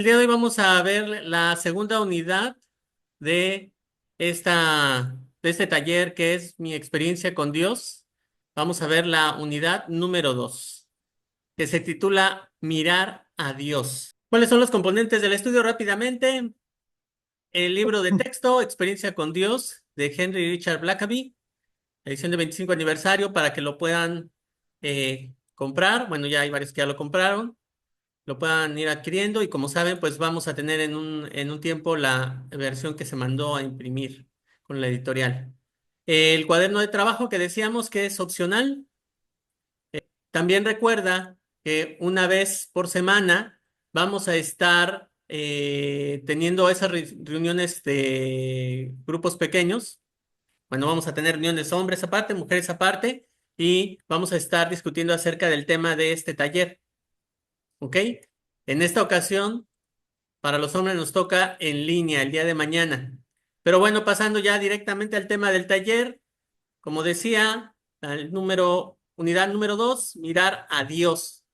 El día de hoy vamos a ver la segunda unidad de de este taller que es mi experiencia con Dios. Vamos a ver la unidad número 2, que se titula Mirar a Dios. ¿Cuáles son los componentes del estudio rápidamente? El libro de texto, Experiencia con Dios, de Henry Richard Blackaby, edición de 25 aniversario, para que lo puedan comprar. Bueno, ya hay varios que ya lo compraron, lo puedan ir adquiriendo y como saben, pues vamos a tener en un tiempo la versión que se mandó a imprimir con la editorial. El cuaderno de trabajo que decíamos que es opcional. También recuerda que una vez por semana vamos a estar teniendo esas reuniones de grupos pequeños. Bueno, vamos a tener reuniones hombres aparte, mujeres aparte, y vamos a estar discutiendo acerca del tema de este taller. ¿Ok? En esta ocasión, para los hombres nos toca en línea el día de mañana. Pero bueno, pasando ya directamente al tema del taller, como decía, unidad número 2, mirar a Dios.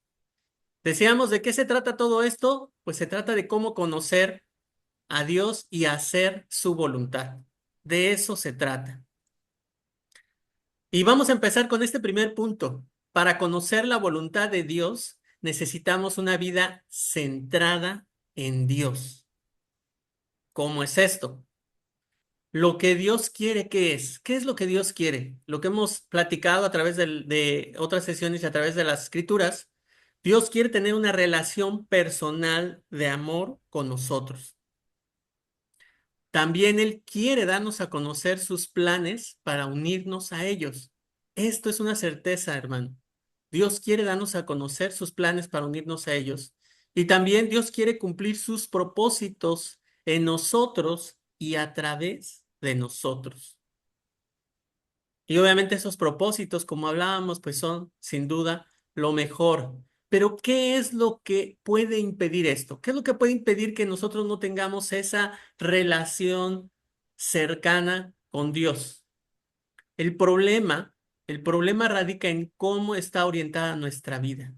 Decíamos, ¿de qué se trata todo esto? Pues se trata de cómo conocer a Dios y hacer su voluntad. De eso se trata. Y vamos a empezar con este primer punto. Para conocer la voluntad de Dios, necesitamos una vida centrada en Dios. ¿Cómo es esto? Lo que Dios quiere, ¿qué es? ¿Qué es lo que Dios quiere? Lo que hemos platicado a través de otras sesiones y a través de las escrituras. Dios quiere tener una relación personal de amor con nosotros. También Él quiere darnos a conocer sus planes para unirnos a ellos. Esto es una certeza, hermano. Dios quiere darnos a conocer sus planes para unirnos a ellos. Y también Dios quiere cumplir sus propósitos en nosotros y a través de nosotros. Y obviamente esos propósitos, como hablábamos, pues son sin duda lo mejor. Pero ¿qué es lo que puede impedir esto? ¿Qué es lo que puede impedir que nosotros no tengamos esa relación cercana con Dios? El problema, el problema radica en cómo está orientada nuestra vida.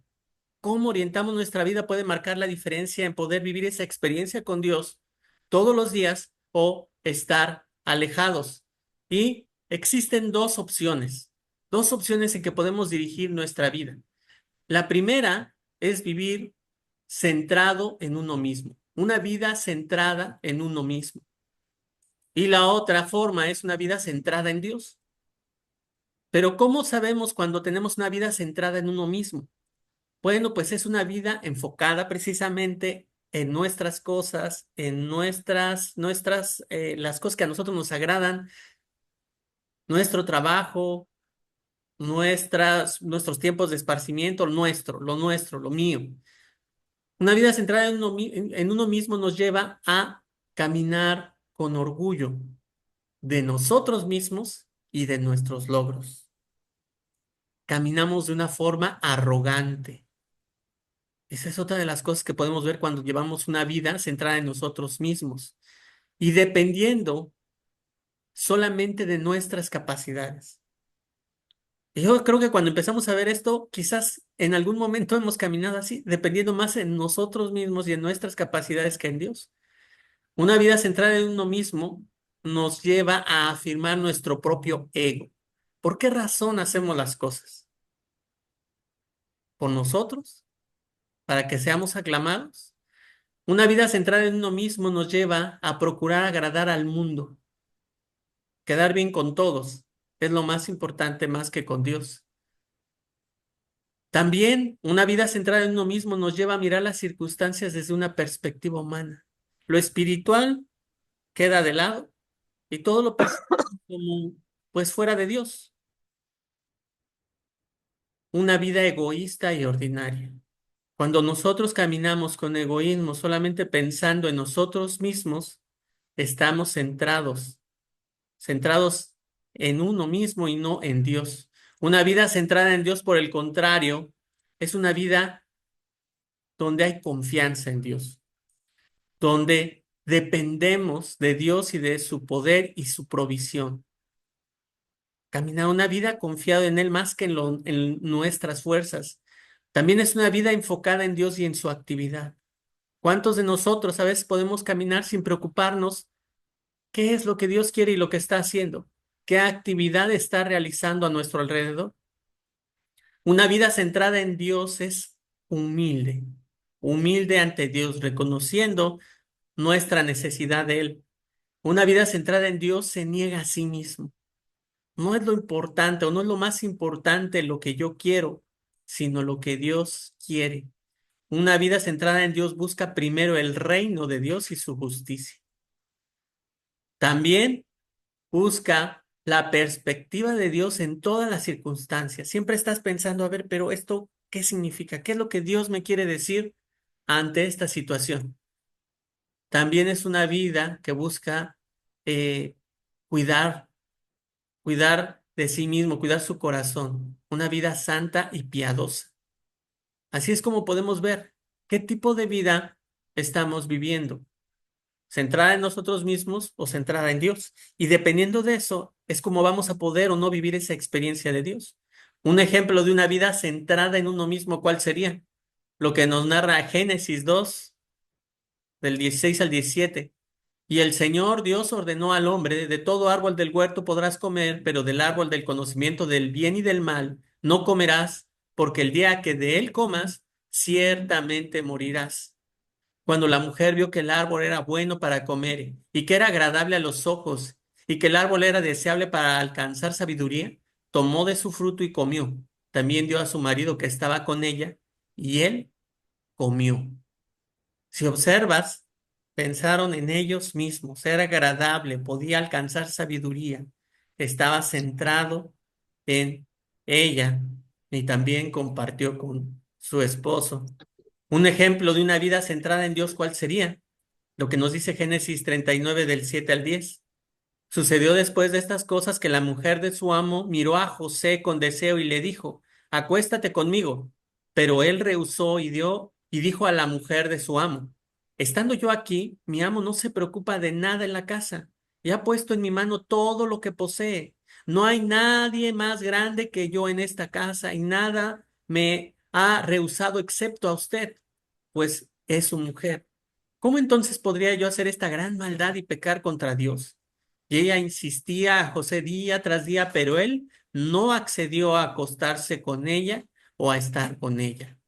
Cómo orientamos nuestra vida puede marcar la diferencia en poder vivir esa experiencia con Dios todos los días o estar alejados. Y existen dos opciones en que podemos dirigir nuestra vida. La primera es vivir centrado en uno mismo, una vida centrada en uno mismo. Y la otra forma es una vida centrada en Dios. Pero ¿cómo sabemos cuando tenemos una vida centrada en uno mismo? Bueno, pues es una vida enfocada precisamente en nuestras cosas, en las cosas que a nosotros nos agradan, nuestro trabajo, nuestros tiempos de esparcimiento, lo nuestro, lo mío. Una vida centrada en uno mismo nos lleva a caminar con orgullo de nosotros mismos y de nuestros logros. Caminamos de una forma arrogante. Esa es otra de las cosas que podemos ver cuando llevamos una vida centrada en nosotros mismos y dependiendo solamente de nuestras capacidades. Y yo creo que cuando empezamos a ver esto, quizás en algún momento hemos caminado así, dependiendo más en nosotros mismos y en nuestras capacidades que en Dios. Una vida centrada en uno mismo nos lleva a afirmar nuestro propio ego. ¿Por qué razón hacemos las cosas? ¿Por nosotros? ¿Para que seamos aclamados? Una vida centrada en uno mismo nos lleva a procurar agradar al mundo, quedar bien con todos. Es lo más importante más que con Dios. También una vida centrada en uno mismo nos lleva a mirar las circunstancias desde una perspectiva humana. Lo espiritual queda de lado y todo lo percibimos como pues fuera de Dios. Una vida egoísta y ordinaria. Cuando nosotros caminamos con egoísmo, solamente pensando en nosotros mismos, estamos centrados en uno mismo y no en Dios. Una vida centrada en Dios, por el contrario, es una vida donde hay confianza en Dios, donde dependemos de Dios y de su poder y su provisión. Caminar una vida confiado en Él más que en nuestras fuerzas. También es una vida enfocada en Dios y en su actividad. ¿Cuántos de nosotros a veces podemos caminar sin preocuparnos qué es lo que Dios quiere y lo que está haciendo? ¿Qué actividad está realizando a nuestro alrededor? Una vida centrada en Dios es humilde, humilde ante Dios, reconociendo nuestra necesidad de Él. Una vida centrada en Dios se niega a sí mismo. No es lo importante o no es lo más importante lo que yo quiero, sino lo que Dios quiere. Una vida centrada en Dios busca primero el reino de Dios y su justicia. También busca la perspectiva de Dios en todas las circunstancias. Siempre estás pensando, a ver, pero esto, ¿qué significa? ¿Qué es lo que Dios me quiere decir ante esta situación? También es una vida que busca eh, cuidar, cuidar de sí mismo, cuidar su corazón. Una vida santa y piadosa. Así es como podemos ver qué tipo de vida estamos viviendo. Centrada en nosotros mismos o centrada en Dios. Y dependiendo de eso, es como vamos a poder o no vivir esa experiencia de Dios. Un ejemplo de una vida centrada en uno mismo, ¿cuál sería? Lo que nos narra Génesis 2, del 16 al 17. Y el Señor Dios ordenó al hombre, de todo árbol del huerto podrás comer, pero del árbol del conocimiento del bien y del mal no comerás, porque el día que de él comas, ciertamente morirás. Cuando la mujer vio que el árbol era bueno para comer y que era agradable a los ojos y que el árbol era deseable para alcanzar sabiduría, tomó de su fruto y comió. También dio a su marido que estaba con ella y él comió. Si observas, pensaron en ellos mismos, era agradable, podía alcanzar sabiduría, estaba centrado en ella y también compartió con su esposo. Un ejemplo de una vida centrada en Dios, ¿cuál sería? Lo que nos dice Génesis 39 del 7 al 10. Sucedió después de estas cosas que la mujer de su amo miró a José con deseo y le dijo, acuéstate conmigo. Pero él rehusó y dijo a la mujer de su amo, estando yo aquí, mi amo no se preocupa de nada en la casa y ha puesto en mi mano todo lo que posee. No hay nadie más grande que yo en esta casa y nada me ha rehusado excepto a usted, pues es su mujer. ¿Cómo entonces podría yo hacer esta gran maldad y pecar contra Dios? Y ella insistía a José día tras día, pero él no accedió a acostarse con ella o a estar con ella.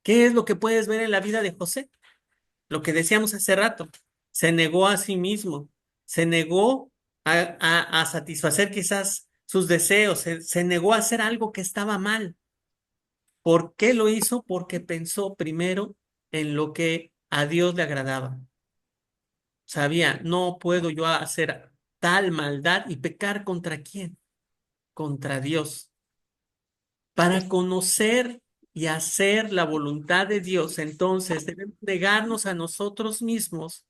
¿Qué es lo que puedes ver en la vida de José? Lo que decíamos hace rato. Se negó a sí mismo, se negó a satisfacer quizás sus deseos, se negó a hacer algo que estaba mal. ¿Por qué lo hizo? Porque pensó primero en lo que a Dios le agradaba. Sabía, no puedo yo hacer tal maldad y pecar contra quién, contra Dios. Para conocer y hacer la voluntad de Dios, entonces debemos negarnos a nosotros mismos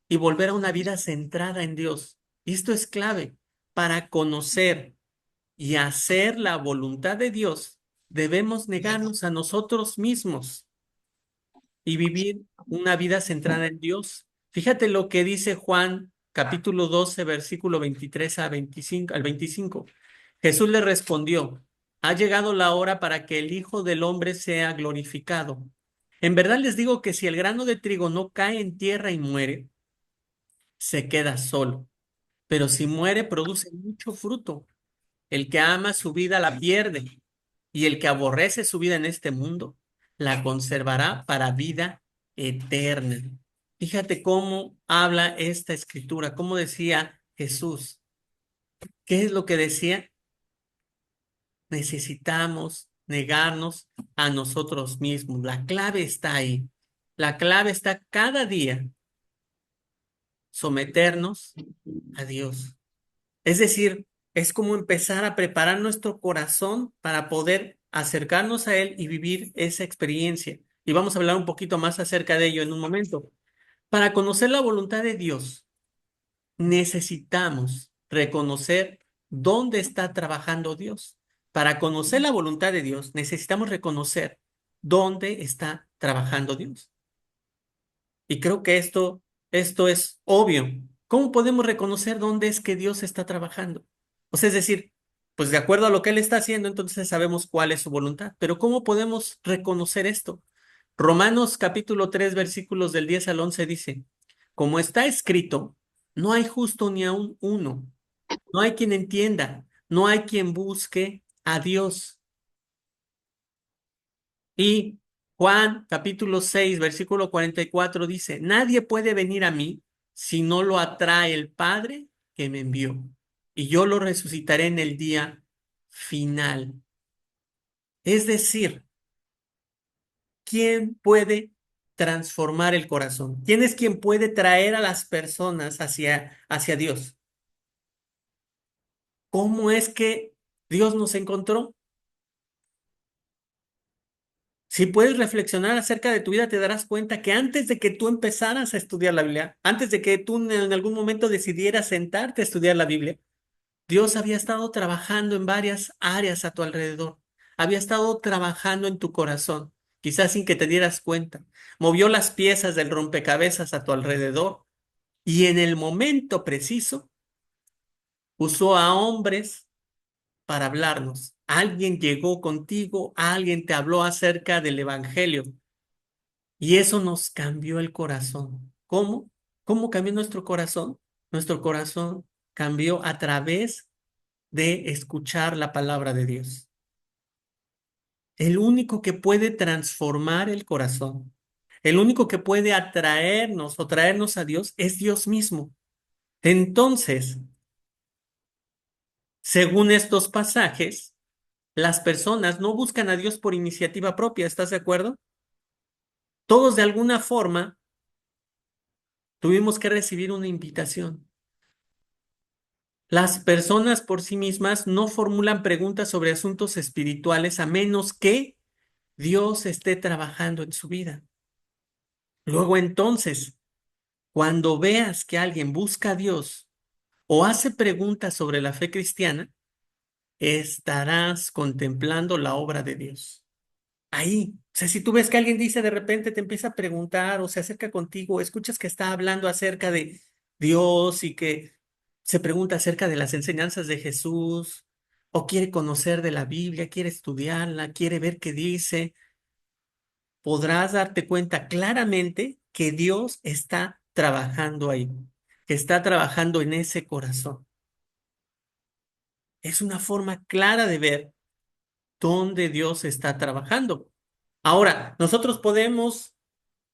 y volver a una vida centrada en Dios. Y esto es clave. Para conocer y hacer la voluntad de Dios, debemos negarnos a nosotros mismos y vivir una vida centrada en Dios. Fíjate lo que dice Juan capítulo 12 versículo 23 a 25, al 25. Jesús le respondió, ha llegado la hora para que el Hijo del Hombre sea glorificado. En verdad les digo que si el grano de trigo no cae en tierra y muere, se queda solo, pero si muere, produce mucho fruto. El que ama su vida la pierde, y el que aborrece su vida en este mundo, la conservará para vida eterna. Fíjate cómo habla esta escritura, cómo decía Jesús. ¿Qué es lo que decía? Necesitamos negarnos a nosotros mismos. La clave está ahí. La clave está cada día someternos a Dios. Es decir, es como empezar a preparar nuestro corazón para poder acercarnos a Él y vivir esa experiencia. Y vamos a hablar un poquito más acerca de ello en un momento. Para conocer la voluntad de Dios, necesitamos reconocer dónde está trabajando Dios. Para conocer la voluntad de Dios, necesitamos reconocer dónde está trabajando Dios. Y creo que esto es obvio. ¿Cómo podemos reconocer dónde es que Dios está trabajando? O sea, es decir, pues de acuerdo a lo que Él está haciendo, entonces sabemos cuál es su voluntad. Pero ¿cómo podemos reconocer esto? Romanos capítulo 3 versículos del 10 al 11 dice, como está escrito, no hay justo ni aun uno, no hay quien entienda, no hay quien busque a Dios. Y Juan capítulo 6 versículo 44 dice, nadie puede venir a mí si no lo atrae el Padre que me envió, y yo lo resucitaré en el día final. Es decir, ¿quién puede transformar el corazón? ¿Quién es quien puede traer a las personas hacia Dios? ¿Cómo es que Dios nos encontró? Si puedes reflexionar acerca de tu vida, te darás cuenta que antes de que tú empezaras a estudiar la Biblia, antes de que tú en algún momento decidieras sentarte a estudiar la Biblia, Dios había estado trabajando en varias áreas a tu alrededor. Había estado trabajando en tu corazón, quizás sin que te dieras cuenta. Movió las piezas del rompecabezas a tu alrededor y en el momento preciso usó a hombres para hablarnos. Alguien llegó contigo, alguien te habló acerca del Evangelio. Y eso nos cambió el corazón. ¿Cómo? ¿Cómo cambió nuestro corazón? Nuestro corazón cambió a través de escuchar la palabra de Dios. El único que puede transformar el corazón, el único que puede atraernos o traernos a Dios es Dios mismo. Entonces, según estos pasajes, las personas no buscan a Dios por iniciativa propia, ¿estás de acuerdo? Todos de alguna forma tuvimos que recibir una invitación. Las personas por sí mismas no formulan preguntas sobre asuntos espirituales a menos que Dios esté trabajando en su vida. Luego entonces, cuando veas que alguien busca a Dios o hace preguntas sobre la fe cristiana, estarás contemplando la obra de Dios. Ahí, o sea, si tú ves que alguien dice de repente, te empieza a preguntar o se acerca contigo, escuchas que está hablando acerca de Dios y que se pregunta acerca de las enseñanzas de Jesús, o quiere conocer de la Biblia, quiere estudiarla, quiere ver qué dice, podrás darte cuenta claramente que Dios está trabajando ahí, que está trabajando en ese corazón. Es una forma clara de ver dónde Dios está trabajando. Ahora, nosotros podemos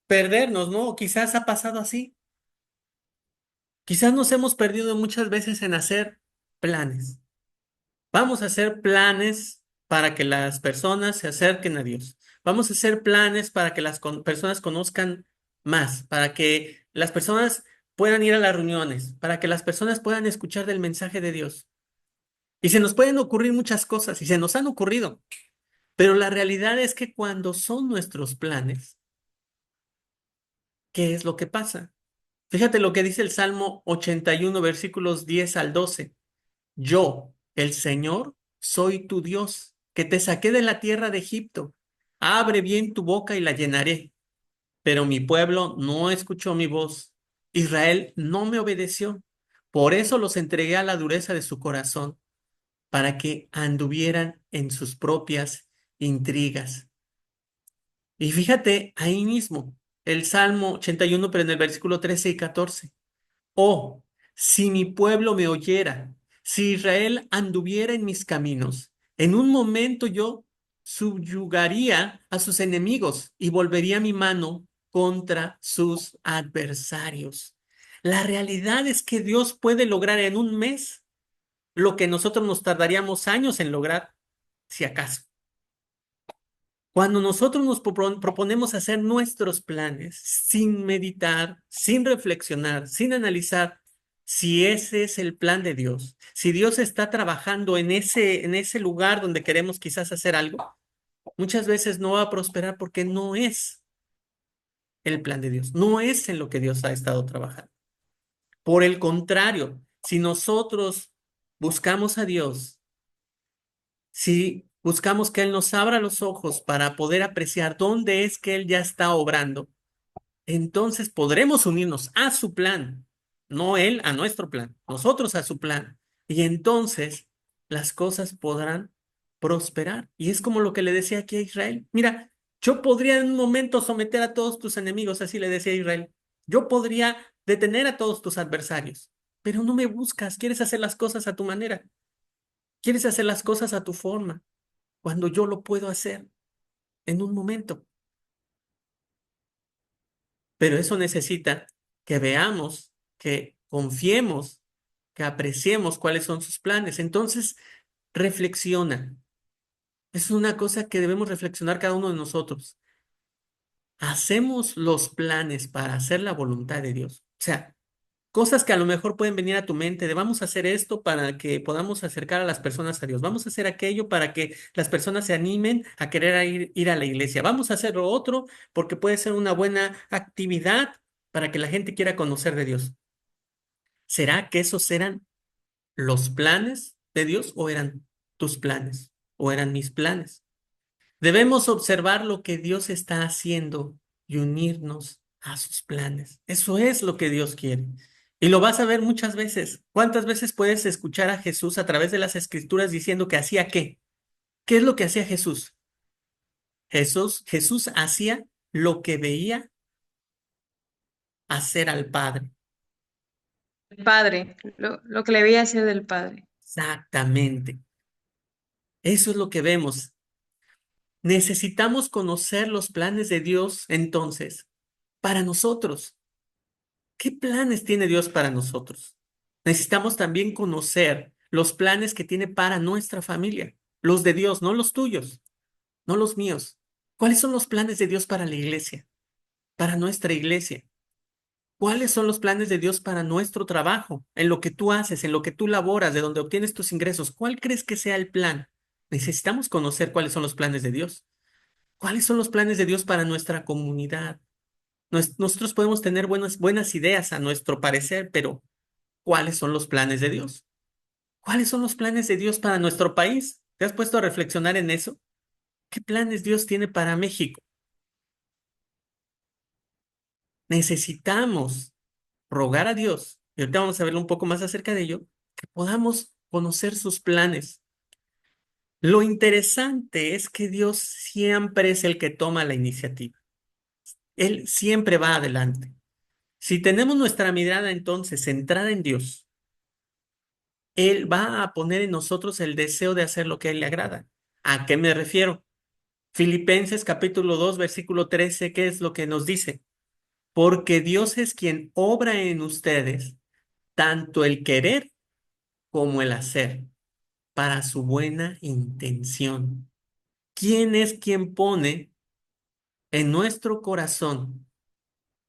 perdernos, ¿no? Quizás ha pasado así. Quizás nos hemos perdido muchas veces en hacer planes. Vamos a hacer planes para que las personas se acerquen a Dios. Vamos a hacer planes para que las personas conozcan más, para que las personas puedan ir a las reuniones, para que las personas puedan escuchar del mensaje de Dios. Y se nos pueden ocurrir muchas cosas y se nos han ocurrido, pero la realidad es que cuando son nuestros planes, ¿qué es lo que pasa? Fíjate lo que dice el Salmo 81, versículos 10 al 12. Yo, el Señor, soy tu Dios, que te saqué de la tierra de Egipto. Abre bien tu boca y la llenaré. Pero mi pueblo no escuchó mi voz. Israel no me obedeció. Por eso los entregué a la dureza de su corazón, para que anduvieran en sus propias intrigas. Y fíjate ahí mismo, el Salmo 81, pero en el versículo 13 y 14. Oh, si mi pueblo me oyera, si Israel anduviera en mis caminos, en un momento yo subyugaría a sus enemigos y volvería mi mano contra sus adversarios. La realidad es que Dios puede lograr en un mes lo que nosotros nos tardaríamos años en lograr, si acaso. Cuando nosotros nos proponemos hacer nuestros planes sin meditar, sin reflexionar, sin analizar si ese es el plan de Dios, si Dios está trabajando en ese lugar donde queremos quizás hacer algo, muchas veces no va a prosperar porque no es el plan de Dios, no es en lo que Dios ha estado trabajando. Por el contrario, si nosotros buscamos a Dios, si buscamos que Él nos abra los ojos para poder apreciar dónde es que Él ya está obrando, entonces podremos unirnos a su plan, no Él a nuestro plan, nosotros a su plan. Y entonces las cosas podrán prosperar. Y es como lo que le decía aquí a Israel. Mira, Yo podría en un momento someter a todos tus enemigos, así le decía a Israel. Yo podría detener a todos tus adversarios, pero no me buscas, quieres hacer las cosas a tu manera, quieres hacer las cosas a tu forma, cuando yo lo puedo hacer en un momento. Pero eso necesita que veamos, que confiemos, que apreciemos cuáles son sus planes. Entonces, reflexiona. Es una cosa que debemos reflexionar cada uno de nosotros. ¿Hacemos los planes para hacer la voluntad de Dios? O sea, cosas que a lo mejor pueden venir a tu mente de vamos a hacer esto para que podamos acercar a las personas a Dios, vamos a hacer aquello para que las personas se animen a querer ir a la iglesia, vamos a hacer lo otro porque puede ser una buena actividad para que la gente quiera conocer de Dios. ¿Será que esos eran los planes de Dios o eran tus planes o eran mis planes? Debemos observar lo que Dios está haciendo y unirnos a sus planes. Eso es lo que Dios quiere. Y lo vas a ver muchas veces. ¿Cuántas veces puedes escuchar a Jesús a través de las Escrituras diciendo que hacía qué? ¿Qué es lo que hacía Jesús? Jesús hacía lo que veía hacer al Padre. El Padre, lo que le veía hacer del Padre. Exactamente. Eso es lo que vemos. Necesitamos conocer los planes de Dios entonces para nosotros. ¿Qué planes tiene Dios para nosotros? Necesitamos también conocer los planes que tiene para nuestra familia, los de Dios, no los tuyos, no los míos. ¿Cuáles son los planes de Dios para la iglesia, para nuestra iglesia? ¿Cuáles son los planes de Dios para nuestro trabajo, en lo que tú haces, en lo que tú laboras, de donde obtienes tus ingresos? ¿Cuál crees que sea el plan? Necesitamos conocer cuáles son los planes de Dios. ¿Cuáles son los planes de Dios para nuestra comunidad? Nosotros podemos tener buenas ideas a nuestro parecer, pero ¿cuáles son los planes de Dios? ¿Cuáles son los planes de Dios para nuestro país? ¿Te has puesto a reflexionar en eso? ¿Qué planes Dios tiene para México? Necesitamos rogar a Dios, y ahorita vamos a ver un poco más acerca de ello, que podamos conocer sus planes. Lo interesante es que Dios siempre es el que toma la iniciativa. Él siempre va adelante. Si tenemos nuestra mirada entonces centrada en Dios, Él va a poner en nosotros el deseo de hacer lo que a Él le agrada. ¿A qué me refiero? Filipenses capítulo 2 versículo 13, ¿qué es lo que nos dice? Porque Dios es quien obra en ustedes tanto el querer como el hacer para su buena intención. ¿Quién es quien pone en nuestro corazón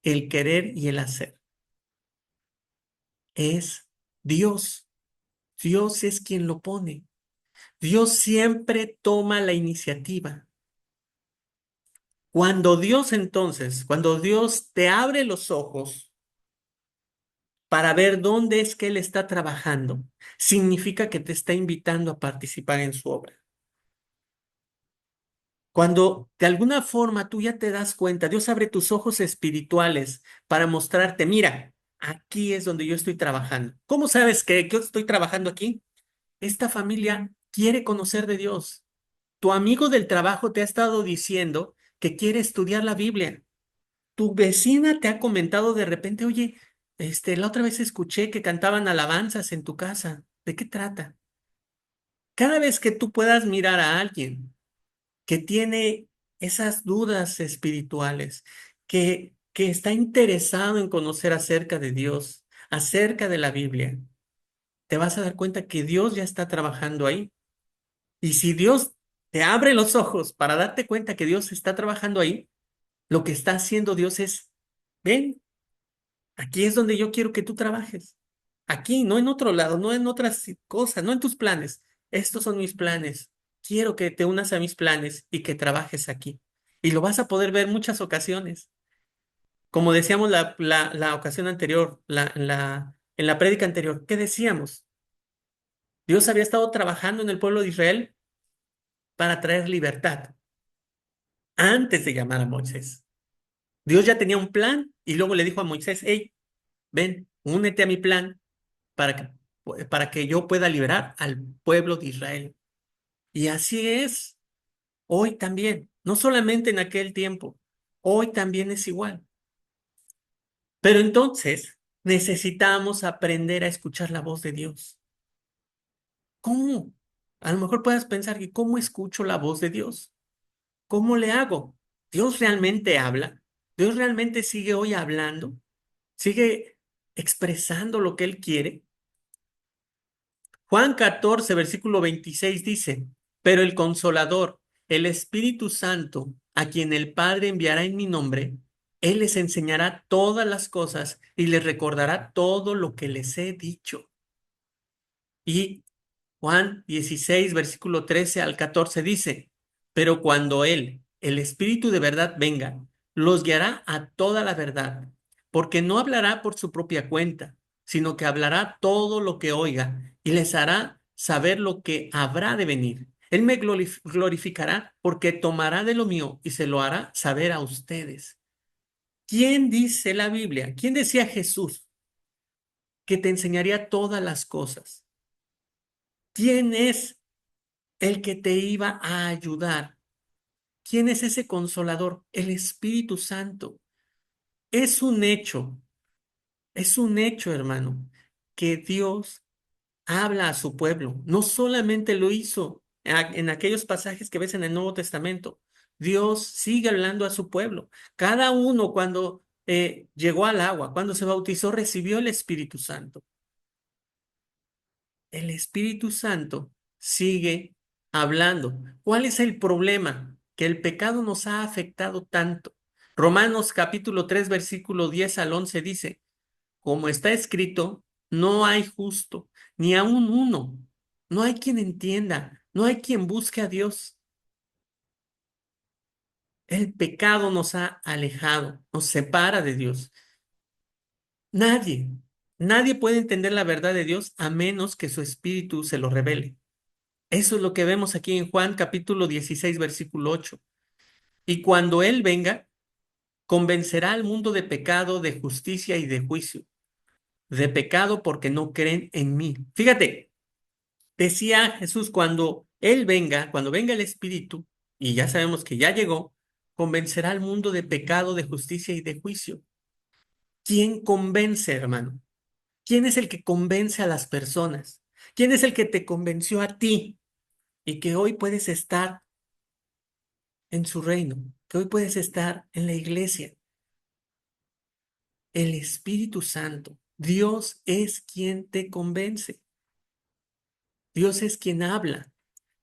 el querer y el hacer? Es Dios. Dios es quien lo pone. Dios siempre toma la iniciativa. Cuando Dios te abre los ojos para ver dónde es que Él está trabajando, significa que te está invitando a participar en su obra. Cuando de alguna forma tú ya te das cuenta, Dios abre tus ojos espirituales para mostrarte, mira, aquí es donde yo estoy trabajando. ¿Cómo sabes que yo estoy trabajando aquí? Esta familia quiere conocer de Dios. Tu amigo del trabajo te ha estado diciendo que quiere estudiar la Biblia. Tu vecina te ha comentado de repente, oye, la otra vez escuché que cantaban alabanzas en tu casa. ¿De qué trata? Cada vez que tú puedas mirar a alguien que tiene esas dudas espirituales, que está interesado en conocer acerca de Dios, acerca de la Biblia, te vas a dar cuenta que Dios ya está trabajando ahí. Y si Dios te abre los ojos para darte cuenta que Dios está trabajando ahí, lo que está haciendo Dios es, ven, aquí es donde yo quiero que tú trabajes. Aquí, no en otro lado, no en otras cosas, no en tus planes. Estos son mis planes. Quiero que te unas a mis planes y que trabajes aquí. Y lo vas a poder ver muchas ocasiones. Como decíamos la ocasión anterior, en la prédica anterior, ¿qué decíamos? Dios había estado trabajando en el pueblo de Israel para traer libertad antes de llamar a Moisés. Dios ya tenía un plan y luego le dijo a Moisés, hey, ven, únete a mi plan para que yo pueda liberar al pueblo de Israel. Y así es hoy también. No solamente en aquel tiempo, hoy también es igual. Pero entonces necesitamos aprender a escuchar la voz de Dios. ¿Cómo? A lo mejor puedas pensar, ¿y cómo escucho la voz de Dios? ¿Cómo le hago? ¿Dios realmente habla? ¿Dios realmente sigue hoy hablando? ¿Sigue expresando lo que Él quiere? Juan 14, versículo 26 dice, pero el Consolador, el Espíritu Santo, a quien el Padre enviará en mi nombre, Él les enseñará todas las cosas y les recordará todo lo que les he dicho. Y Juan 16, versículo 13 al 14 dice, pero cuando Él, el Espíritu de verdad, venga, los guiará a toda la verdad, porque no hablará por su propia cuenta, sino que hablará todo lo que oiga y les hará saber lo que habrá de venir. Él me glorificará porque tomará de lo mío y se lo hará saber a ustedes. ¿Quién dice la Biblia? ¿Quién decía Jesús que te enseñaría todas las cosas? ¿Quién es el que te iba a ayudar? ¿Quién es ese consolador? El Espíritu Santo. Es un hecho, es un hecho, hermano, que Dios habla a su pueblo. No solamente lo hizo en aquellos pasajes que ves en el Nuevo Testamento. Dios sigue hablando a su pueblo. Cada uno cuando llegó al agua, cuando se bautizó, recibió el Espíritu Santo. El Espíritu Santo sigue hablando. ¿Cuál es el problema? Que el pecado nos ha afectado tanto. Romanos capítulo 3 versículo 10 al 11 dice, como está escrito, no hay justo, ni aun uno. No hay quien entienda, no hay quien busque a Dios. El pecado nos ha alejado, nos separa de Dios. Nadie, nadie puede entender la verdad de Dios a menos que su espíritu se lo revele. Eso es lo que vemos aquí en Juan capítulo 16, versículo 8. Y cuando Él venga, convencerá al mundo de pecado, de justicia y de juicio. De pecado porque no creen en mí. Fíjate, decía Jesús, cuando Él venga, cuando venga el Espíritu, y ya sabemos que ya llegó, convencerá al mundo de pecado, de justicia y de juicio. ¿Quién convence, hermano? ¿Quién es el que convence a las personas? ¿Quién es el que te convenció a ti y que hoy puedes estar en su reino, que hoy puedes estar en la iglesia? El Espíritu Santo. Dios es quien te convence. Dios es quien habla.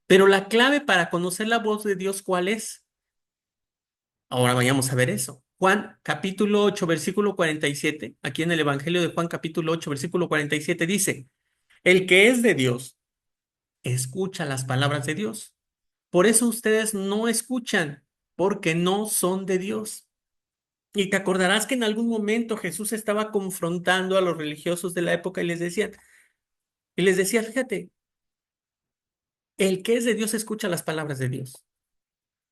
Pero la clave para conocer la voz de Dios, ¿cuál es? Ahora vayamos a ver eso. Juan capítulo 8 versículo 47. Aquí en el Evangelio de Juan capítulo 8 versículo 47 dice, el que es de Dios, escucha las palabras de Dios. Por eso ustedes no escuchan, porque no son de Dios. Y te acordarás que en algún momento Jesús estaba confrontando a los religiosos de la época y les decía, fíjate, el que es de Dios escucha las palabras de Dios.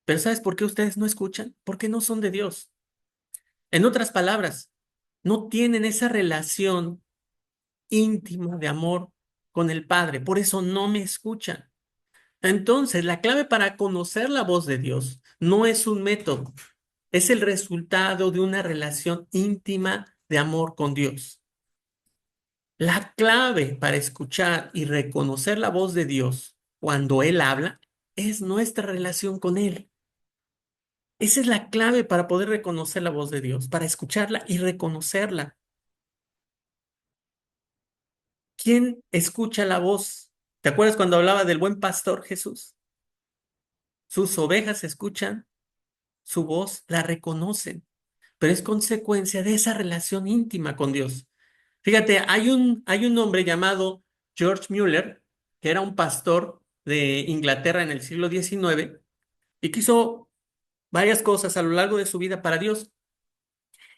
Pero ¿sabes por qué ustedes no escuchan? Porque no son de Dios. En otras palabras, no tienen esa relación íntima de amor con el Padre. Por eso no me escuchan. Entonces, la clave para conocer la voz de Dios no es un método, es el resultado de una relación íntima de amor con Dios. La clave para escuchar y reconocer la voz de Dios cuando Él habla es nuestra relación con Él. Esa es la clave para poder reconocer la voz de Dios, para escucharla y reconocerla. ¿Quién escucha la voz? ¿Te acuerdas cuando hablaba del buen pastor Jesús? Sus ovejas escuchan su voz, la reconocen, pero es consecuencia de esa relación íntima con Dios. Fíjate, hay un hombre llamado George Mueller, que era un pastor de Inglaterra en el siglo XIX y que hizo varias cosas a lo largo de su vida para Dios.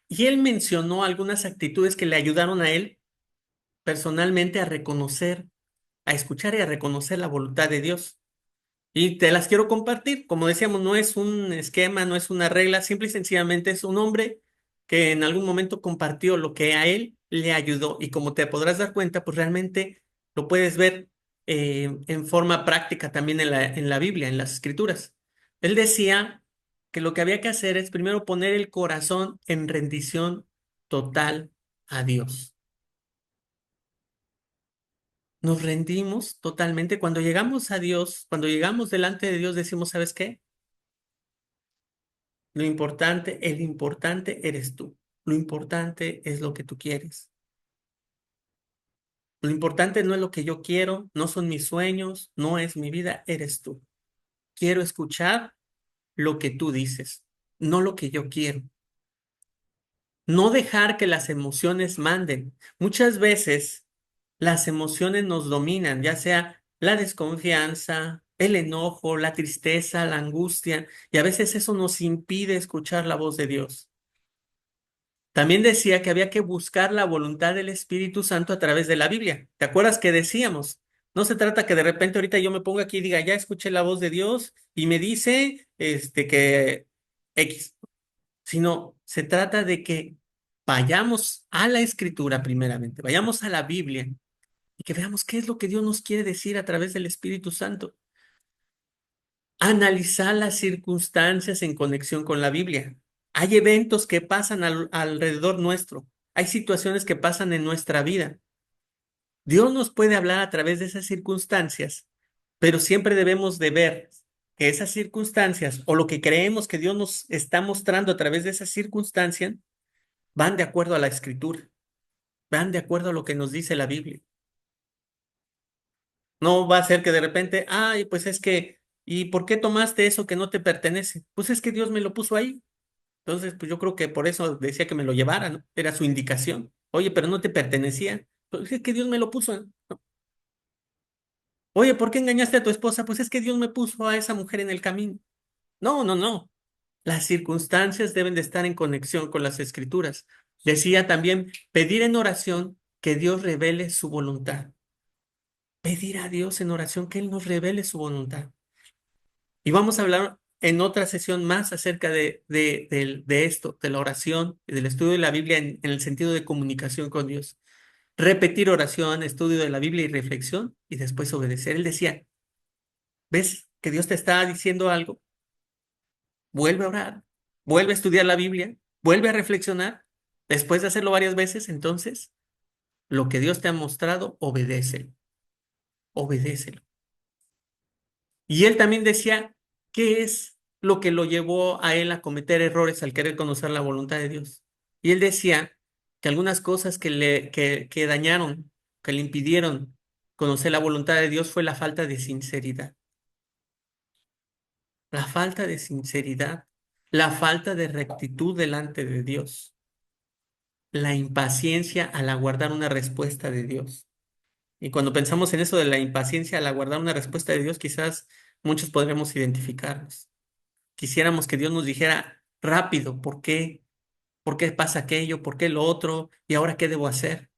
Y él mencionó algunas actitudes que le ayudaron a él personalmente a reconocer, a escuchar y a reconocer la voluntad de Dios. Y te las quiero compartir. Como decíamos, no es un esquema, no es una regla, simple y sencillamente es un hombre que en algún momento compartió lo que a él le ayudó. Y como te podrás dar cuenta, pues realmente lo puedes ver en forma práctica también en la Biblia, en las Escrituras. Él decía que lo que había que hacer es primero poner el corazón en rendición total a Dios. Nos rendimos totalmente. Cuando llegamos a Dios, cuando llegamos delante de Dios, decimos, ¿sabes qué? Lo importante, el importante eres tú. Lo importante es lo que tú quieres. Lo importante no es lo que yo quiero, no son mis sueños, no es mi vida, eres tú. Quiero escuchar lo que tú dices, no lo que yo quiero. No dejar que las emociones manden. Muchas veces las emociones nos dominan, ya sea la desconfianza, el enojo, la tristeza, la angustia, y a veces eso nos impide escuchar la voz de Dios. También decía que había que buscar la voluntad del Espíritu Santo a través de la Biblia. ¿Te acuerdas que decíamos? No se trata que de repente ahorita yo me ponga aquí y diga, ya escuché la voz de Dios y me dice que X, sino se trata de que vayamos a la Escritura primeramente, vayamos a la Biblia y que veamos qué es lo que Dios nos quiere decir a través del Espíritu Santo. Analizar las circunstancias en conexión con la Biblia. Hay eventos que pasan alrededor nuestro, hay situaciones que pasan en nuestra vida. Dios nos puede hablar a través de esas circunstancias, pero siempre debemos de ver que esas circunstancias o lo que creemos que Dios nos está mostrando a través de esas circunstancias van de acuerdo a la Escritura, van de acuerdo a lo que nos dice la Biblia. No va a ser que de repente, ay, pues es que, ¿y por qué tomaste eso que no te pertenece? Pues es que Dios me lo puso ahí. Entonces, pues yo creo que por eso decía que me lo llevara, ¿no? Era su indicación. Oye, pero no te pertenecía. Pues es que Dios me lo puso, ¿no? Oye, ¿por qué engañaste a tu esposa? Pues es que Dios me puso a esa mujer en el camino. No, no, no. Las circunstancias deben de estar en conexión con las escrituras. Decía también, pedir en oración que Dios revele su voluntad. Pedir a Dios en oración que Él nos revele su voluntad. Y vamos a hablar en otra sesión más acerca de esto, de la oración y del estudio de la Biblia en el sentido de comunicación con Dios. Repetir oración, estudio de la Biblia y reflexión y después obedecer. Él decía, ¿ves que Dios te está diciendo algo? Vuelve a orar, vuelve a estudiar la Biblia, vuelve a reflexionar. Después de hacerlo varias veces, entonces, lo que Dios te ha mostrado, obedécelo, obedécelo. Y él también decía, ¿qué es lo que lo llevó a él a cometer errores al querer conocer la voluntad de Dios? Y él decía que algunas cosas que dañaron, que le impidieron conocer la voluntad de Dios fue la falta de sinceridad. La falta de sinceridad, la falta de rectitud delante de Dios, la impaciencia al aguardar una respuesta de Dios. Y cuando pensamos en eso de la impaciencia al aguardar una respuesta de Dios, quizás muchos podremos identificarnos. Quisiéramos que Dios nos dijera rápido, ¿por qué? ¿Por qué pasa aquello? ¿Por qué lo otro? ¿Y ahora qué debo hacer?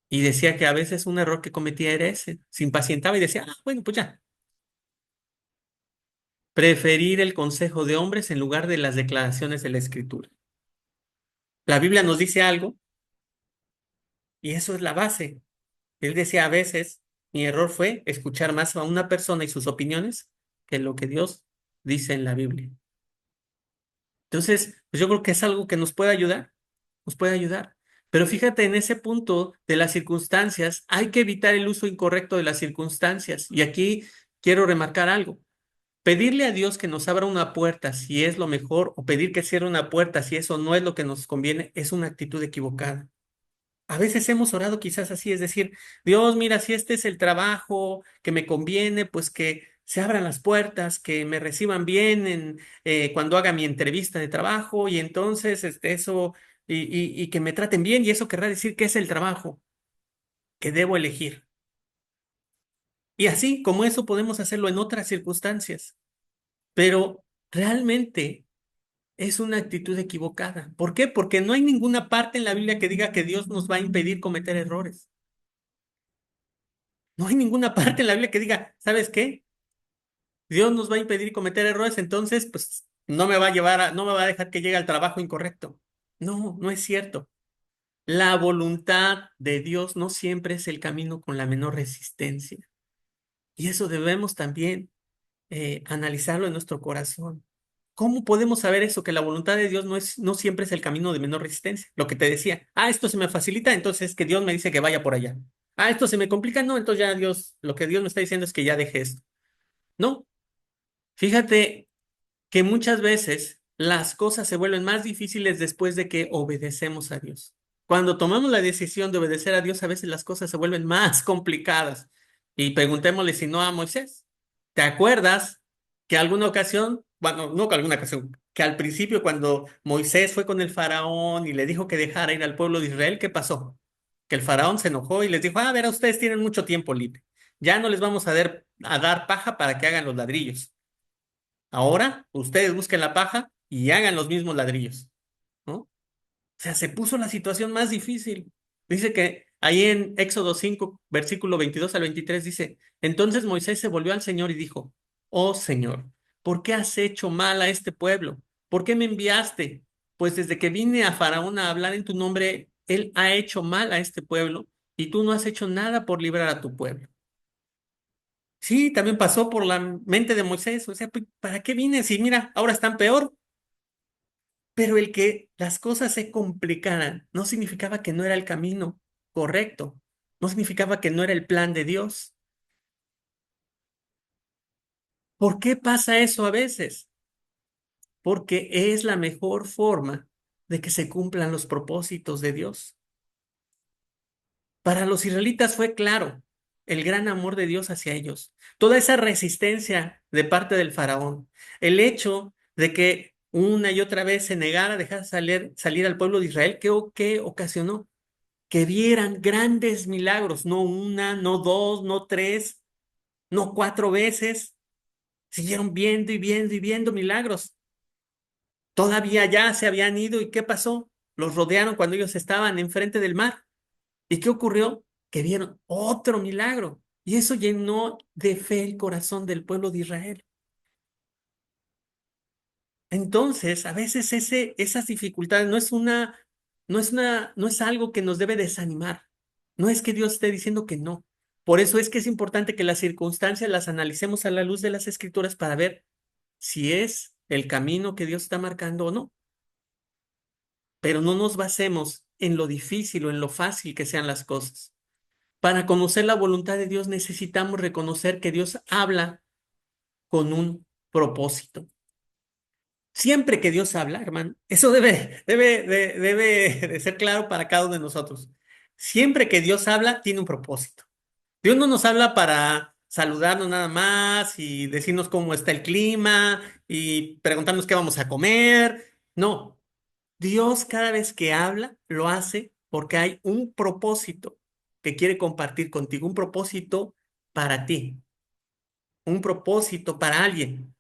Y decía que a veces un error que cometía era ese. Se impacientaba y decía, ah, bueno, pues ya. Preferir el consejo de hombres en lugar de las declaraciones de la Escritura. La Biblia nos dice algo y eso es la base. Él decía a veces, mi error fue escuchar más a una persona y sus opiniones que lo que Dios dice en la Biblia. Entonces, pues yo creo que es algo que nos puede ayudar, nos puede ayudar. Pero fíjate, en ese punto de las circunstancias, hay que evitar el uso incorrecto de las circunstancias. Y aquí quiero remarcar algo. Pedirle a Dios que nos abra una puerta si es lo mejor, o pedir que cierre una puerta si eso no es lo que nos conviene, es una actitud equivocada. A veces hemos orado quizás así, es decir, Dios, mira, si este es el trabajo que me conviene, pues que se abran las puertas, que me reciban bien cuando haga mi entrevista de trabajo y entonces eso, y que me traten bien y eso querrá decir que es el trabajo que debo elegir. Y así como eso podemos hacerlo en otras circunstancias, pero realmente es una actitud equivocada. ¿Por qué? Porque no hay ninguna parte en la Biblia que diga que Dios nos va a impedir cometer errores. No hay ninguna parte en la Biblia que diga, ¿sabes qué? Dios nos va a impedir cometer errores, entonces, pues no me va a no me va a dejar que llegue al trabajo incorrecto. No, no es cierto. La voluntad de Dios no siempre es el camino con la menor resistencia. Y eso debemos también analizarlo en nuestro corazón. ¿Cómo podemos saber eso? Que la voluntad de Dios no siempre es el camino de menor resistencia. Lo que te decía, esto se me facilita, entonces que Dios me dice que vaya por allá. Esto se me complica, no, entonces ya Dios, lo que Dios me está diciendo es que ya deje esto. No, fíjate que muchas veces las cosas se vuelven más difíciles después de que obedecemos a Dios. Cuando tomamos la decisión de obedecer a Dios, a veces las cosas se vuelven más complicadas. Y preguntémosle si no a Moisés. ¿Te acuerdas que alguna ocasión, bueno, no que alguna ocasión, que al principio cuando Moisés fue con el faraón y le dijo que dejara ir al pueblo de Israel, ¿qué pasó? Que el faraón se enojó y les dijo, a ver, ustedes tienen mucho tiempo libre. Ya no les vamos a dar paja para que hagan los ladrillos. Ahora ustedes busquen la paja y hagan los mismos ladrillos, ¿no? O sea, se puso la situación más difícil. Dice que ahí en Éxodo 5 versículo 22 al 23 dice, entonces Moisés se volvió al Señor y dijo, oh Señor, ¿por qué has hecho mal a este pueblo? ¿Por qué me enviaste? Pues desde que vine a Faraón a hablar en tu nombre, él ha hecho mal a este pueblo y tú no has hecho nada por librar a tu pueblo. Sí, también pasó por la mente de Moisés. O sea, pues, ¿para qué vine? Si mira, ahora están peor. Pero el que las cosas se complicaran no significaba que no era el camino correcto. No significaba que no era el plan de Dios. ¿Por qué pasa eso a veces? Porque es la mejor forma de que se cumplan los propósitos de Dios. Para los israelitas fue claro el gran amor de Dios hacia ellos, toda esa resistencia de parte del faraón, el hecho de que una y otra vez se negara a dejar salir al pueblo de Israel, ¿qué ocasionó? Que vieran grandes milagros, no una, no dos, no tres, no cuatro veces, siguieron viendo y viendo y viendo milagros. Todavía ya se habían ido y ¿qué pasó? Los rodearon cuando ellos estaban enfrente del mar. ¿Y qué ocurrió? Que vieron otro milagro. Y eso llenó de fe el corazón del pueblo de Israel. Entonces, a veces esas dificultades no es algo que nos debe desanimar. No es que Dios esté diciendo que no. Por eso es que es importante que las circunstancias las analicemos a la luz de las Escrituras para ver si es el camino que Dios está marcando o no. Pero no nos basemos en lo difícil o en lo fácil que sean las cosas. Para conocer la voluntad de Dios necesitamos reconocer que Dios habla con un propósito. Siempre que Dios habla, hermano, eso debe de ser claro para cada uno de nosotros. Siempre que Dios habla, tiene un propósito. Dios no nos habla para saludarnos nada más y decirnos cómo está el clima y preguntarnos qué vamos a comer. No, Dios cada vez que habla, lo hace porque hay un propósito que quiere compartir contigo, un propósito para ti, un propósito para alguien.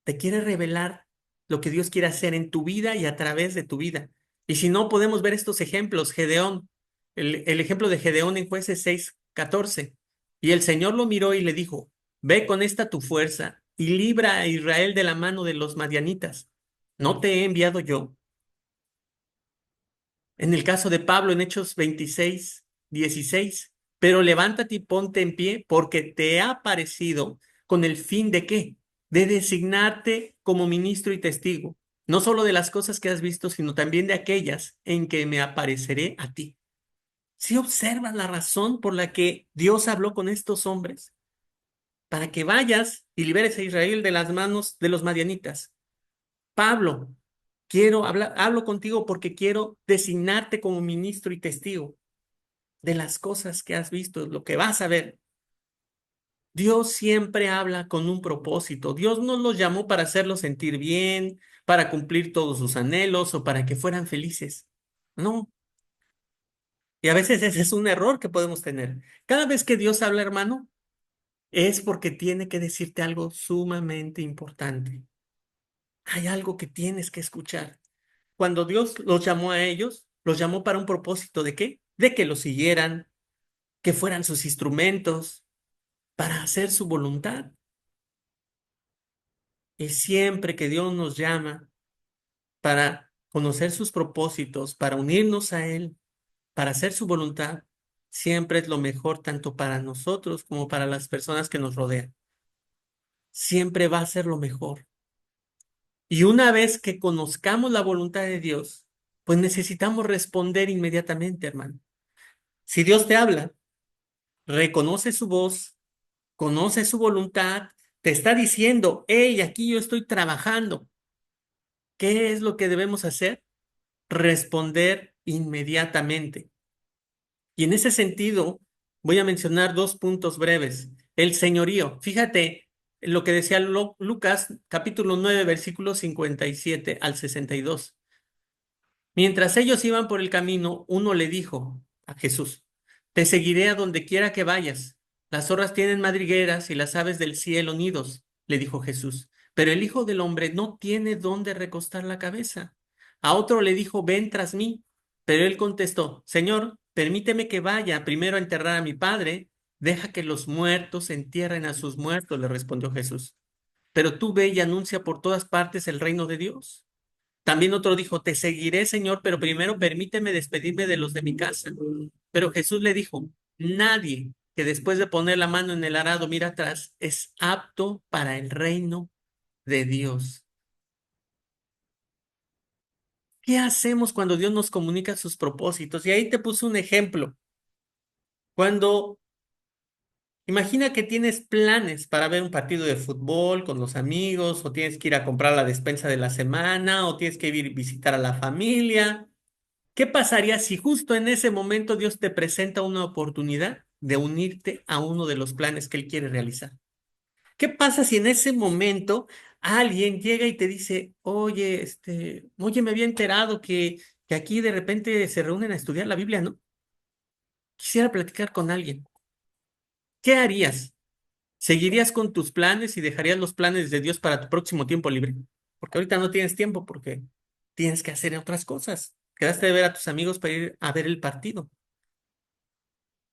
Te quiere revelar lo que Dios quiere hacer en tu vida y a través de tu vida. Y si no, podemos ver estos ejemplos. Gedeón, el ejemplo de Gedeón en Jueces 6:14. Y el Señor lo miró y le dijo, ve con esta tu fuerza y libra a Israel de la mano de los madianitas. ¿No te he enviado yo? En el caso de Pablo en Hechos 26:16, pero levántate y ponte en pie porque te ha aparecido con el fin de qué? De designarte como ministro y testigo, no solo de las cosas que has visto, sino también de aquellas en que me apareceré a ti. Si observas la razón por la que Dios habló con estos hombres, para que vayas y liberes a Israel de las manos de los madianitas. Pablo, hablo contigo porque quiero designarte como ministro y testigo de las cosas que has visto, lo que vas a ver. Dios siempre habla con un propósito. Dios no los llamó para hacerlos sentir bien, para cumplir todos sus anhelos o para que fueran felices. No. Y a veces ese es un error que podemos tener. Cada vez que Dios habla, hermano, es porque tiene que decirte algo sumamente importante. Hay algo que tienes que escuchar. Cuando Dios los llamó a ellos, los llamó para un propósito ¿de qué? De que los siguieran, que fueran sus instrumentos para hacer su voluntad. Y siempre que Dios nos llama para conocer sus propósitos, para unirnos a Él, para hacer su voluntad, siempre es lo mejor tanto para nosotros como para las personas que nos rodean. Siempre va a ser lo mejor. Y una vez que conozcamos la voluntad de Dios, pues necesitamos responder inmediatamente, hermano. Si Dios te habla, reconoce su voz, conoce su voluntad, te está diciendo, hey, aquí yo estoy trabajando. ¿Qué es lo que debemos hacer? Responder inmediatamente. Y en ese sentido, voy a mencionar dos puntos breves. El señorío. Fíjate lo que decía Lucas, capítulo 9, versículos 57 al 62. Mientras ellos iban por el camino, uno le dijo a Jesús, te seguiré a donde quiera que vayas. Las zorras tienen madrigueras y las aves del cielo nidos, le dijo Jesús, pero el Hijo del Hombre no tiene dónde recostar la cabeza. A otro le dijo, ven tras mí, pero él contestó, Señor, permíteme que vaya primero a enterrar a mi padre. Deja que los muertos entierren a sus muertos, le respondió Jesús. Pero tú ve y anuncia por todas partes el reino de Dios. También otro dijo, te seguiré, Señor, pero primero permíteme despedirme de los de mi casa. Pero Jesús le dijo, nadie que después de poner la mano en el arado mira atrás es apto para el reino de Dios. ¿Qué hacemos cuando Dios nos comunica sus propósitos? Y ahí te puse un ejemplo. Cuando imagina que tienes planes para ver un partido de fútbol con los amigos, o tienes que ir a comprar la despensa de la semana, o tienes que ir a visitar a la familia. ¿Qué pasaría si justo en ese momento Dios te presenta una oportunidad de unirte a uno de los planes que Él quiere realizar? ¿Qué pasa si en ese momento alguien llega y te dice, oye, oye, me había enterado que aquí de repente se reúnen a estudiar la Biblia, ¿no? Quisiera platicar con alguien. ¿Qué harías? ¿Seguirías con tus planes y dejarías los planes de Dios para tu próximo tiempo libre? Porque ahorita no tienes tiempo porque tienes que hacer otras cosas. Quedaste de ver a tus amigos para ir a ver el partido.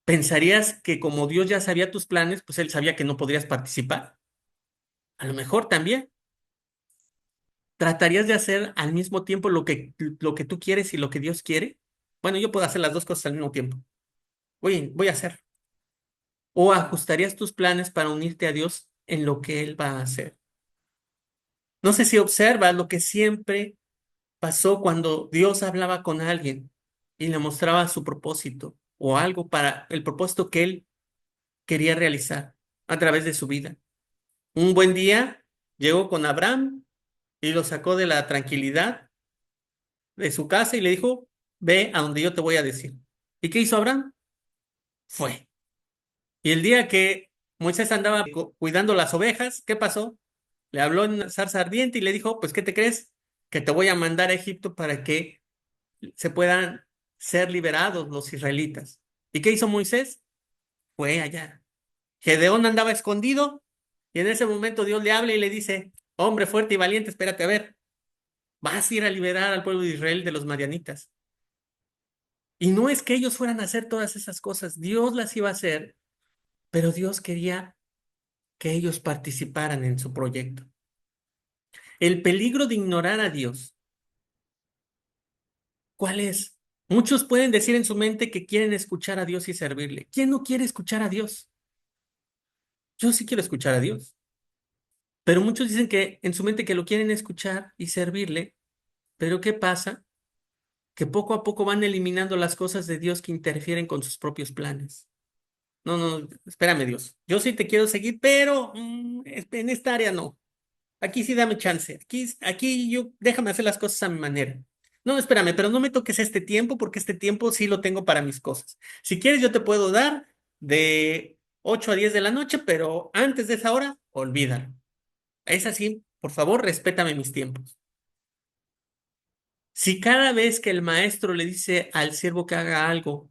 ¿Pensarías que como Dios ya sabía tus planes, pues Él sabía que no podrías participar? A lo mejor también. ¿Tratarías de hacer al mismo tiempo lo que tú quieres y lo que Dios quiere? Bueno, yo puedo hacer las dos cosas al mismo tiempo. Voy a hacer. ¿O ajustarías tus planes para unirte a Dios en lo que Él va a hacer? No sé si observas lo que siempre pasó cuando Dios hablaba con alguien y le mostraba su propósito o algo para el propósito que Él quería realizar a través de su vida. Un buen día llegó con Abraham y lo sacó de la tranquilidad de su casa y le dijo, ve a donde yo te voy a decir. ¿Y qué hizo Abraham? Fue. Y el día que Moisés andaba cuidando las ovejas, ¿qué pasó? Le habló en una zarza ardiente y le dijo, pues, ¿qué te crees? Que te voy a mandar a Egipto para que se puedan ser liberados los israelitas. ¿Y qué hizo Moisés? Fue allá. Gedeón andaba escondido y en ese momento Dios le habla y le dice, hombre fuerte y valiente, espérate a ver, vas a ir a liberar al pueblo de Israel de los madianitas. Y no es que ellos fueran a hacer todas esas cosas, Dios las iba a hacer, pero Dios quería que ellos participaran en su proyecto. El peligro de ignorar a Dios, ¿cuál es? Muchos pueden decir en su mente que quieren escuchar a Dios y servirle. ¿Quién no quiere escuchar a Dios? Yo sí quiero escuchar a Dios, pero muchos dicen que en su mente que lo quieren escuchar y servirle, pero ¿qué pasa? Que poco a poco van eliminando las cosas de Dios que interfieren con sus propios planes. No, no, espérame Dios. Yo sí te quiero seguir, pero en esta área no. Aquí sí dame chance. Aquí yo déjame hacer las cosas a mi manera. No, espérame, pero no me toques este tiempo porque este tiempo sí lo tengo para mis cosas. Si quieres, yo te puedo dar de 8 a 10 de la noche, pero antes de esa hora, olvídalo. Es así, por favor, respétame mis tiempos. Si cada vez que el maestro le dice al siervo que haga algo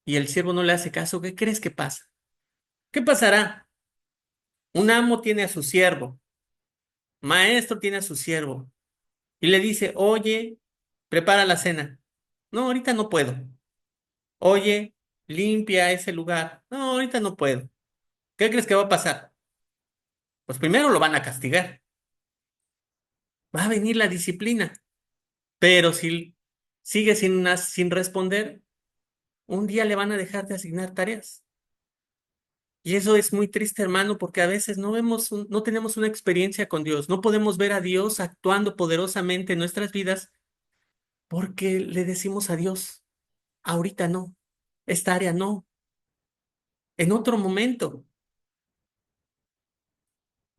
y el siervo no le hace caso, ¿qué crees que pasa? ¿Qué pasará? Un amo tiene a su siervo, maestro tiene a su siervo y le dice, oye, prepara la cena. No, ahorita no puedo. Oye, limpia ese lugar. No, ahorita no puedo. ¿Qué crees que va a pasar? Pues primero lo van a castigar. Va a venir la disciplina. Pero si sigue sin responder, un día le van a dejar de asignar tareas. Y eso es muy triste, hermano, porque a veces no tenemos una experiencia con Dios, no podemos ver a Dios actuando poderosamente en nuestras vidas porque le decimos a Dios, ahorita no, esta área no, en otro momento.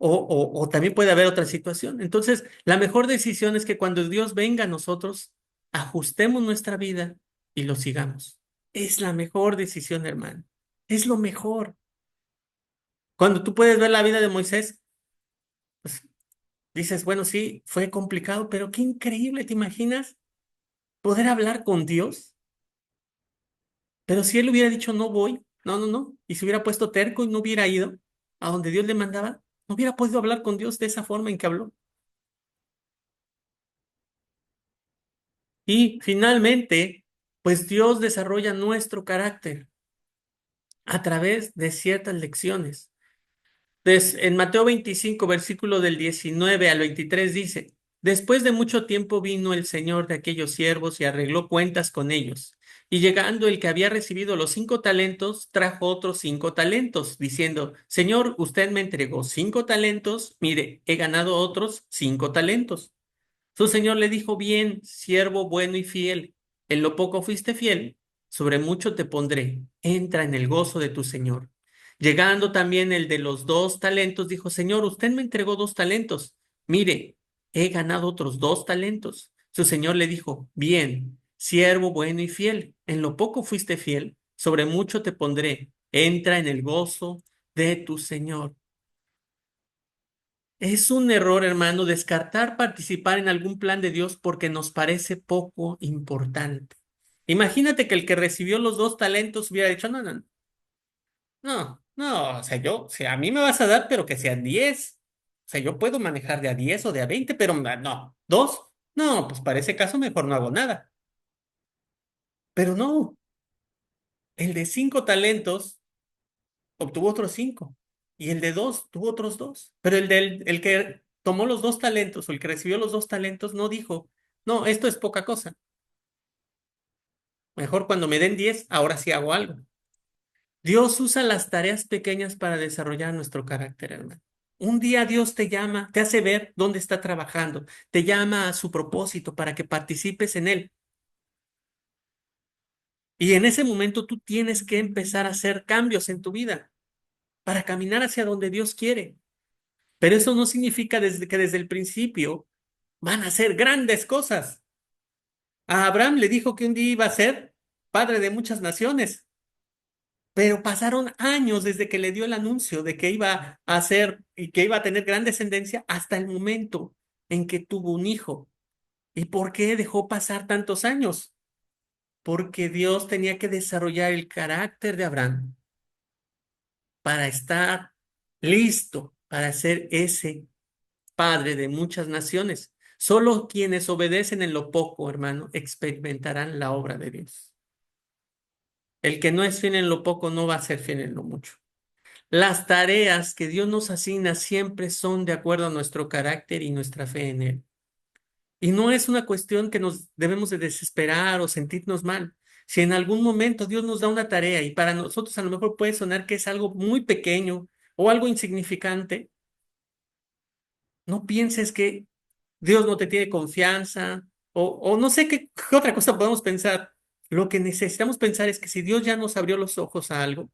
O también puede haber otra situación. Entonces, la mejor decisión es que cuando Dios venga a nosotros, ajustemos nuestra vida y lo sigamos. Es la mejor decisión, hermano. Es lo mejor. Cuando tú puedes ver la vida de Moisés, pues dices, bueno, sí, fue complicado, pero qué increíble, ¿te imaginas? Poder hablar con Dios. Pero si él hubiera dicho, no voy, no, no, no, y se hubiera puesto terco y no hubiera ido a donde Dios le mandaba, no hubiera podido hablar con Dios de esa forma en que habló. Y finalmente, pues Dios desarrolla nuestro carácter a través de ciertas lecciones. En Mateo 25, versículo del 19 al 23 dice, después de mucho tiempo vino el señor de aquellos siervos y arregló cuentas con ellos. Y llegando el que había recibido los 5 talentos, trajo otros 5 talentos, diciendo, Señor, usted me entregó 5 talentos, mire, he ganado otros 5 talentos. Su señor le dijo, bien, siervo bueno y fiel, en lo poco fuiste fiel, sobre mucho te pondré, entra en el gozo de tu señor. Llegando también el de los 2 talentos, dijo, Señor, usted me entregó 2 talentos, mire, he ganado otros 2 talentos. Su señor le dijo, bien, siervo bueno y fiel, en lo poco fuiste fiel, sobre mucho te pondré, entra en el gozo de tu señor. Es un error, hermano, descartar participar en algún plan de Dios porque nos parece poco importante. Imagínate que el que recibió los 2 talentos hubiera dicho, no, no, no, no, o sea, a mí me vas a dar, pero que sean 10. O sea, yo puedo manejar de a 10 o de a 20, pero no, 2. No, pues para ese caso mejor no hago nada. Pero no, el de 5 talentos obtuvo otros 5 y el de 2 tuvo otros 2. Pero el que tomó los 2 talentos o el que recibió los 2 talentos no dijo, no, esto es poca cosa. Mejor cuando me den 10 ahora sí hago algo. Dios usa las tareas pequeñas para desarrollar nuestro carácter, hermano. Un día Dios te llama, te hace ver dónde está trabajando, te llama a su propósito para que participes en él. Y en ese momento tú tienes que empezar a hacer cambios en tu vida para caminar hacia donde Dios quiere. Pero eso no significa que desde el principio van a hacer grandes cosas. A Abraham le dijo que un día iba a ser padre de muchas naciones, pero pasaron años desde que le dio el anuncio de que iba a hacer y que iba a tener gran descendencia hasta el momento en que tuvo un hijo. ¿Y por qué dejó pasar tantos años? Porque Dios tenía que desarrollar el carácter de Abraham para estar listo para ser ese Padre de muchas naciones. Solo quienes obedecen en lo poco, hermano, experimentarán la obra de Dios. El que no es fiel en lo poco no va a ser fiel en lo mucho. Las tareas que Dios nos asigna siempre son de acuerdo a nuestro carácter y nuestra fe en Él. Y no es una cuestión que nos debemos de desesperar o sentirnos mal. Si en algún momento Dios nos da una tarea y para nosotros a lo mejor puede sonar que es algo muy pequeño o algo insignificante, no pienses que Dios no te tiene confianza o no sé qué otra cosa podemos pensar. Lo que necesitamos pensar es que si Dios ya nos abrió los ojos a algo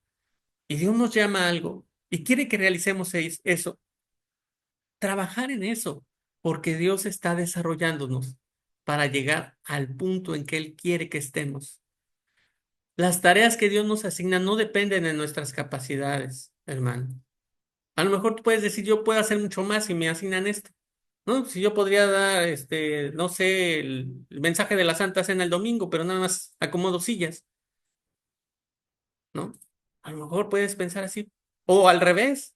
y Dios nos llama a algo y quiere que realicemos eso, trabajar en eso, porque Dios está desarrollándonos para llegar al punto en que Él quiere que estemos. Las tareas que Dios nos asigna no dependen de nuestras capacidades, hermano. A lo mejor tú puedes decir, yo puedo hacer mucho más si me asignan esto. ¿No? Si yo podría dar, no sé, el mensaje de la Santa Cena el domingo, pero nada más acomodo sillas, ¿no? A lo mejor puedes pensar así. O al revés,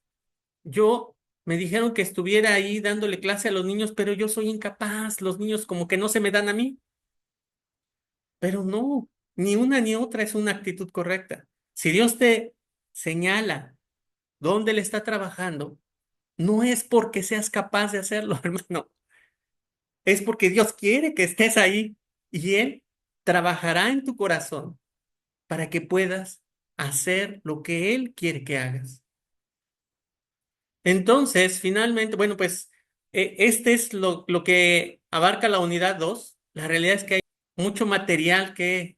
yo me dijeron que estuviera ahí dándole clase a los niños, pero yo soy incapaz, los niños como que no se me dan a mí, pero no, ni una ni otra es una actitud correcta. Si Dios te señala dónde le está trabajando, no es porque seas capaz de hacerlo, hermano. Es porque Dios quiere que estés ahí y Él trabajará en tu corazón para que puedas hacer lo que Él quiere que hagas. Entonces, finalmente, bueno, pues este es lo que abarca la unidad 2. La realidad es que hay mucho material que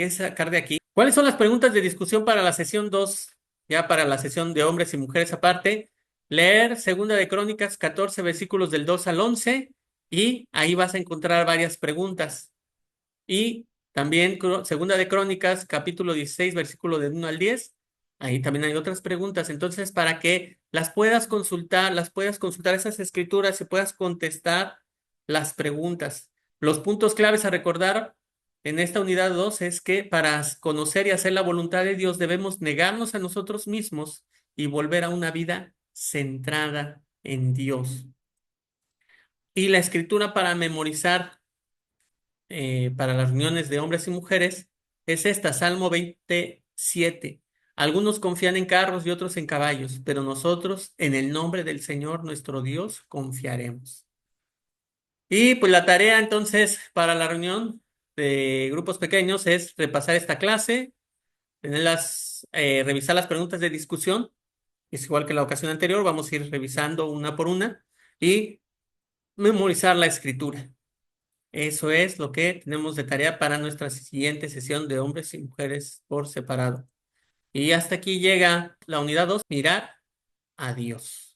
sacar de aquí. ¿Cuáles son las preguntas de discusión para la sesión 2? Ya para la sesión de hombres y mujeres aparte. Leer Segunda de Crónicas 14 versículos del 2 al 11 y ahí vas a encontrar varias preguntas. Y también Segunda de Crónicas, capítulo 16 versículo del 1 al 10. Ahí también hay otras preguntas. Entonces, para que las puedas consultar esas escrituras y puedas contestar las preguntas. Los puntos claves a recordar en esta unidad 2 es que para conocer y hacer la voluntad de Dios debemos negarnos a nosotros mismos y volver a una vida centrada en Dios. Y la escritura para memorizar para las reuniones de hombres y mujeres es esta, Salmo 27. Algunos confían en carros y otros en caballos, pero nosotros en el nombre del Señor nuestro Dios confiaremos. Y pues la tarea entonces para la reunión de grupos pequeños es repasar esta clase, revisar las preguntas de discusión. Es igual que la ocasión anterior, vamos a ir revisando una por una y memorizar la escritura. Eso es lo que tenemos de tarea para nuestra siguiente sesión de hombres y mujeres por separado. Y hasta aquí llega la unidad 2, mirar a Dios.